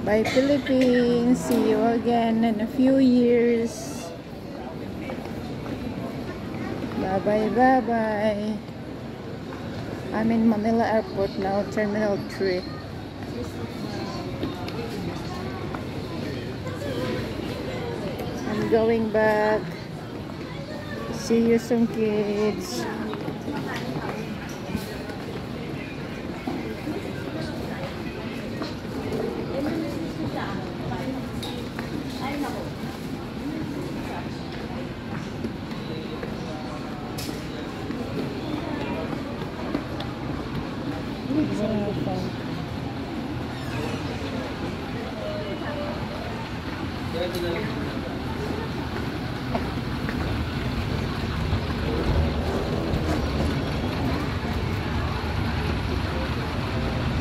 Bye Philippines. See you again in a few years. Bye bye bye bye. I'm in Manila Airport now, Terminal 3. I'm going back. See you soon, kids.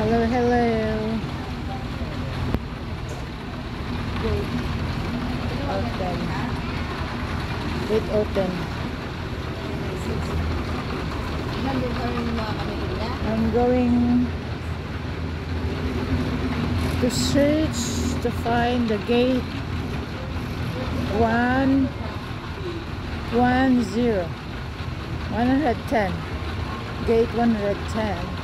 Hello, hello. Open. Gate open. I'm going to search to find the gate 110. 110. Gate 110.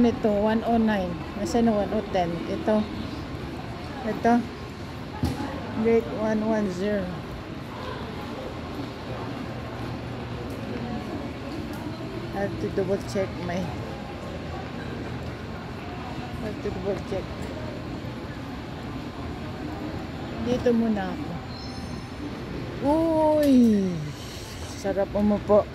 ito, 109. Nasa na 110? Ito. Gate 110. I have to double check my. Dito muna ako. Uy! Sarap umupo.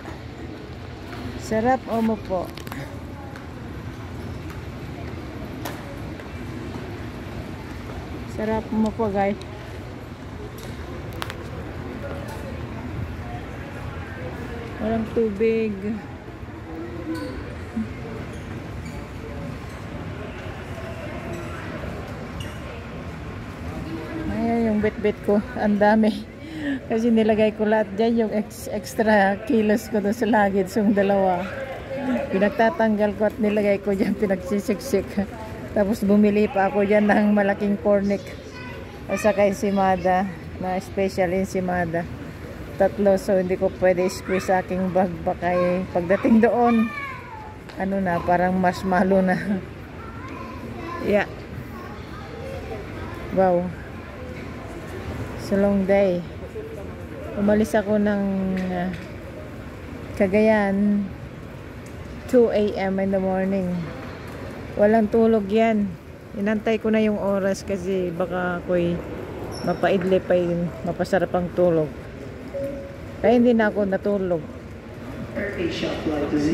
Sarap mo po, guys. Walang tubig. Ayan yung bit-bit ko. Ang dami. Kasi nilagay ko lahat dyan. Yung extra kilos ko doon sa luggage. Yung dalawa. Pinagtatanggal ko at nilagay ko dyan. Pinagsisiksik. Tapos bumili pa ako dyan ng malaking cornic at saka ensimada na special ensimada. 3, so hindi ko pwede squeeze sa aking bag. Baka pagdating doon, ano na, parang marshmallow na. Yeah. Wow. It's a long day. Umalis ako ng Cagayan 2 AM in the morning. Walang tulog yan. Inantay ko na yung oras kasi baka ako'y mapaidli pa yun. Mapasarap ang tulog. Kaya hindi na ako natulog.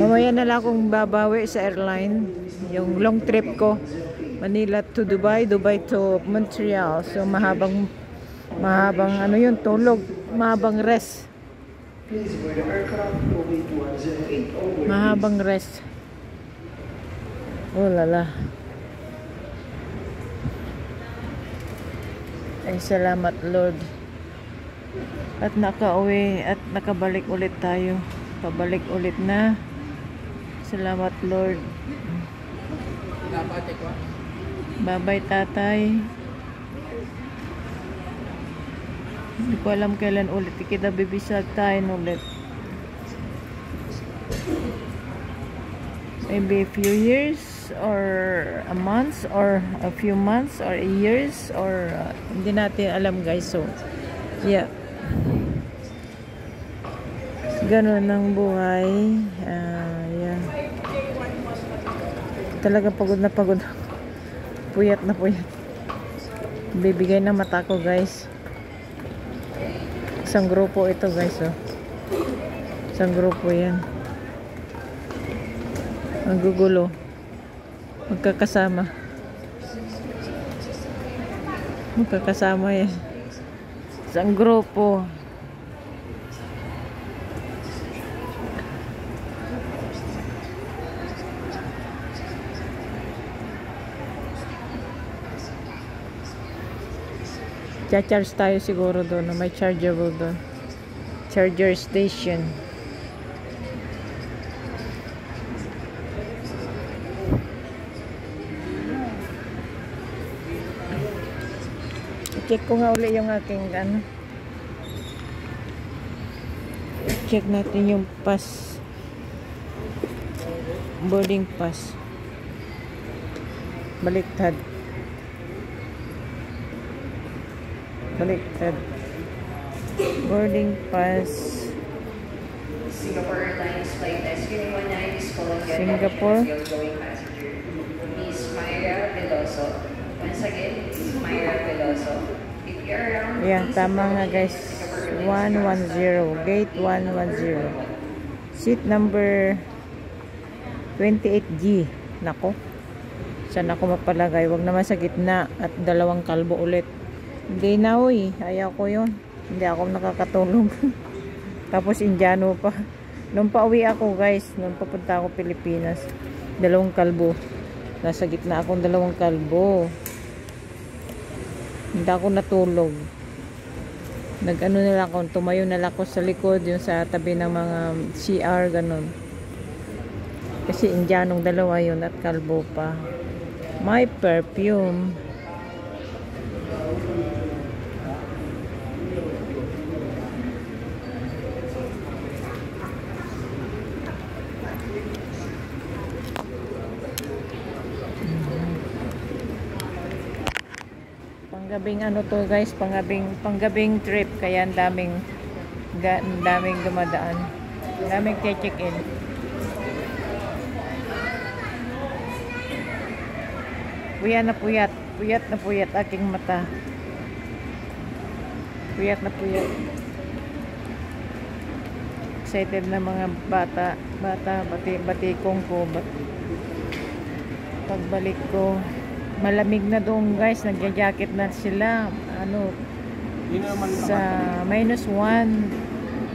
Mamaya na lang akong babawi sa airline. Yung long trip ko. Manila to Dubai. Dubai to Montreal. So mahabang ano yun, tulog. Mahabang rest. Mahabang rest. Oh lala. Ay salamat Lord. At nakauwi at nakabalik ulit tayo. Pabalik ulit na. Salamat Lord. Bye-bye tatay. Hindi ko alam kailan ulit kita bibisag tayo ulit. Maybe a few years or a month or a few months or years or hindi natin alam guys. So yeah, ganun ang buhay. Yeah, talaga pagod na pagod. Puyat na puyat. Bibigay na mata ko guys. Isang grupo ito guys. Isang grupo yan. Ang gugulo. Magkakasama yan. Isang grupo. Cha-charge tayo siguro doon. May chargeable doon. Charger station. I-check ko nga uli yung aking ano. Check natin yung pass. Boarding pass. Baliktad. Baliktad. Boarding pass. Singapore Airlines flight SQ119 is calling your Singapore. attention as your going passenger. Miss Myra Veloso. Once again, Miss Myra Veloso. If you're around, Yeah, tama nga guys. 110. Gate 110. Seat number 28G. Nako. Saan ako mapalagay? Wag naman sa gitna at dalawang kalbo ulit. Hindi na uy. Ayaw ko yun. Hindi ako nakakatulog. Tapos Indiano pa. Nung pauwi ako guys, nung papunta ako Pilipinas, dalawang kalbo. Nasa gitna akong dalawang kalbo. Hindi ako natulog. Nag-ano nila ako, tumayo na lang ako sa likod, yung sa tabi ng mga CR, ganun. Kasi Indianong dalawa yun at kalbo pa. My perfume. Panggabing ano to guys, panggabing trip, kaya ang daming dumadaan. Daming check-in. Puyat na puyat. Puyat na puyat aking mata. Puyat na puyat. Excited na mga bata, batikong ko. Pagbalik ko, malamig na doon guys, nagja-jacket na sila. Ano, sa -1,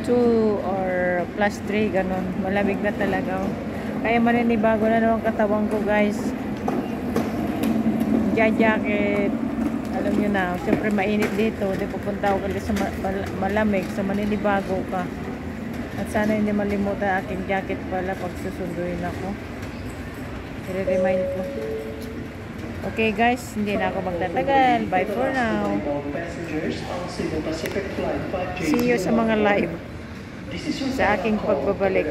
2 or +3 ganun. Malamig na talaga. Kaya maninibago na naman katawan ko guys. Jacket, alam nyo na, siyempre mainit dito, di pupunta ako sa malamig, sa maninibago ka. At sana hindi malimutan aking jacket pala pag susunduin ako. I-remind ko. Okay guys, hindi na ako magtatagal. Bye for now. See you sa mga live sa aking pagbabalik.